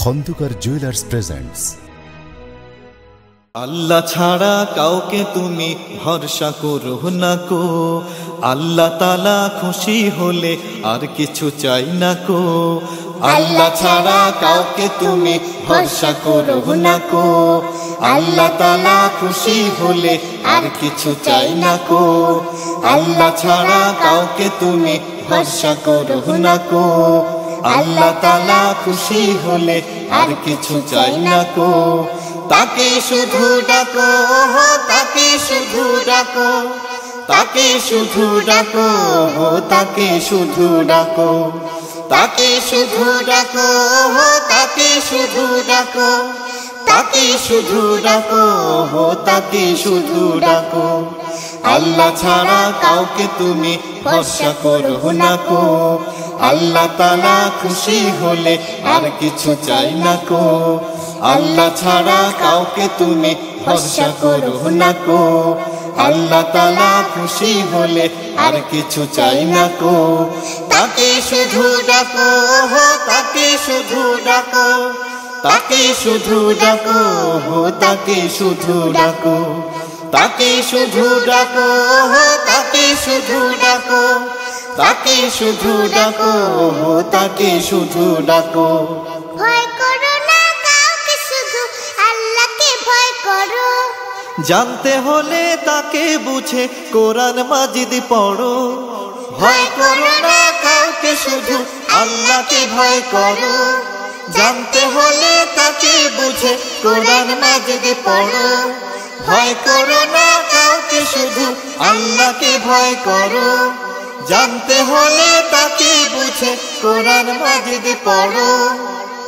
Khandakar jewellers presents. আল্লাহ ছাড়া কাউকে তুমি ভরসা করো না কো, আল্লাহ তাআলা খুশি হলে আর কিছু চাই না কো। আল্লাহ ছাড়া কাউকে তুমি ভরসা করো না কো, আল্লাহ তাআলা খুশি হলে আর কিছু চাই না কো। আল্লাহ ছাড়া কাউকে তুমি ভরসা করো না কো, আল্লাহ তাআলা খুশি হলে আর কিছু চাই না কো। তাকে শুধু ডাকো, তাকে শুধু ডাকো, তাকে শুধু ডাকো, তাকে শুধু ডাকো, তাকে শুধু ডাকো, তাকে শুধু ডাকো, তাকে শুধু ডাকো, তাকে শুধু ডাকো। আল্লাহ ছাড়া কাউকে তুমি ভরসা করো না কো, আল্লাহ তাআলা খুশি হলে আর কিছু চাই না কো। আল্লাহ ছাড়া কাউকে তুমি ভরসা করো না কো, আল্লাহ তাআলা খুশি হলে আর কিছু চাই না কো। তাকে শুধু ডাকো, তাকে শুধু ডাকো, তাকে শুধু ডাকো, তাকে শুধু ডাকো, তাকে শুধু ডাকো, তাকে শুধু ডাকো, তাকে শুধু ডাকো, তাকে শুধু ডাকো। ভয় করো না কাউকে, শুধু আল্লাহকে ভয় করো। জানতে হলে তাকে বুঝে কোরআন মাজিদ পড়ো। ভয় করো না কাউকে, শুধু আল্লাহকে ভয় করো। জানতে হলে তাকে বুঝে কোরআন মাজিদ পড়ো। ভয় করো না কাউকে, শুধু আল্লাহকে ভয় করো। জানতে হলে তাকে বুঝে কোরআন মাজিদ পড়ো।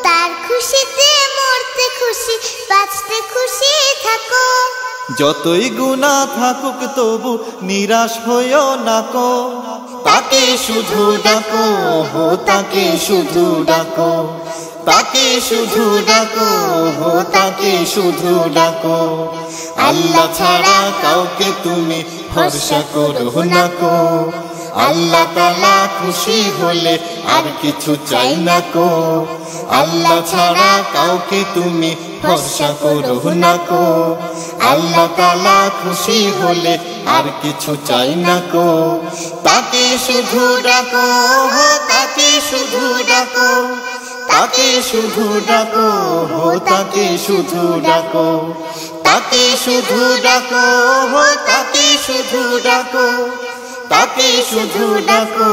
তার খুশিতে মরতে খুশি, বাঁচতে খুশি থাকো। যতই গুনাহ থাকুক তবু নিরাশ হইও না কো। তাকে শুধু ডাকো, তাকে শুধু ডাকো, তাকে শুধু ডাকো, তাকে শুধু ডাকো। আল্লাহ ছাড়া কাউকে তুমি ভরসা করো না কো, আল্লাহ তাআলা খুশি হলে আর কিছু চাই না কো। আল্লাহ ছাড়া কাউকে তুমি ভরসা করো না কো, আল্লাহ তাআলা খুশি হলে আর কিছু চাই না কো। তাকে শুধু ডাকো, তাকে শুধু ডাকো, তাকে শুধু ডাকো, তাকে শুধু ডাকো, তাকে শুধু ডাকো, তাকে শুধু ডাকো, তাকে শুধু ডাকো,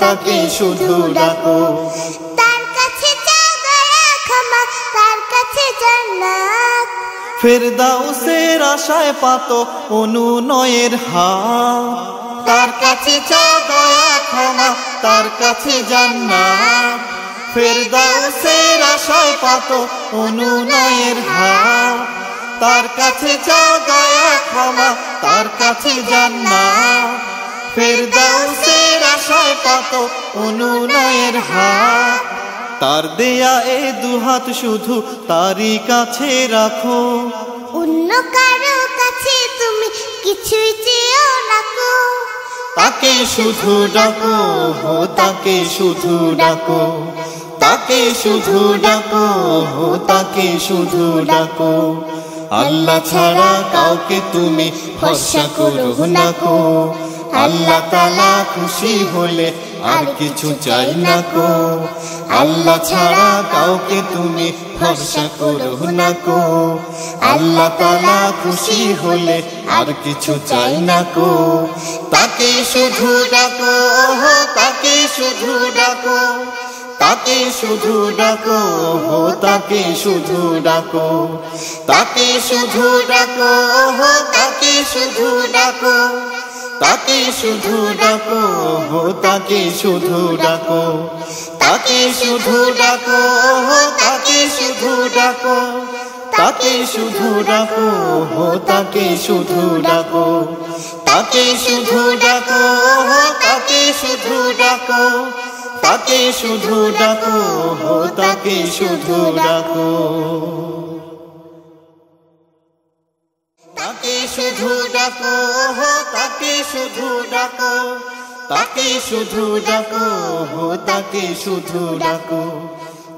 তাকে শুধু ডাকো। তার কাছে চাও দয়া ক্ষমা, তার কাছে জান্নাত। ফেরদাউসের আশায় পাতো অনুনয়ের হাত। তার কাছে চাও দয়া ক্ষমা, তার কাছে জান্নাত। ফেরদাউসের আশায় পাতো অনুনয়ের হাত। তার কাছে চাও দয়া ক্ষমা, তার কাছে জান্নাত। ফেরদাউসের আশায় পাতো অনুনয়ের হাত। তার দেয়া এই দুহাত শুধু তারই কাছে রাখো। অন্য কারো কাছে তুমি কিছুই চেয়েও না কো। তাকে শুধু ডাকো, তাকে শুধু ডাকো, তাকে শুধু ডাকো, তাকে শুধু ডাকো। আল্লাহ ছাড়া কাউকে তুমি ভরসা করো না কো, আল্লাহ তাআলা খুশি হলে আর কিছু চাই না কো। আল্লাহ ছাড়া কাউকে তুমি ভরসা করো না কো, আল্লাহ তাআলা খুশি হলে আর কিছু চাই না কো। তাকে শুধু ডাকো, তাকে শুধু ডাকো, তাকে শুধু ডাকো, তাকে শুধু ডাকো, তাকে শুধু ডাকো, তাকে শুধু ডাকো, তাকে শুধু ডাকো, তাকে শুধু ডাকো, তাকে শুধু ডাকো, তাকে শুধু ডাকো, তাকে শুধু ডাকো, তাকে শুধু ডাকো, তাকে শুধু ডাকো, তাকে শুধু ডাকো, তাকে শুধু ডাকো, তাকে শুধু ডাকো। তাকে শুধু ডাকো, তাকে শুধু ডাকো, তাকে শুধু ডাকো, তাকে শুধু ডাকো,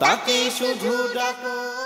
তাকে শুধু ডাকো।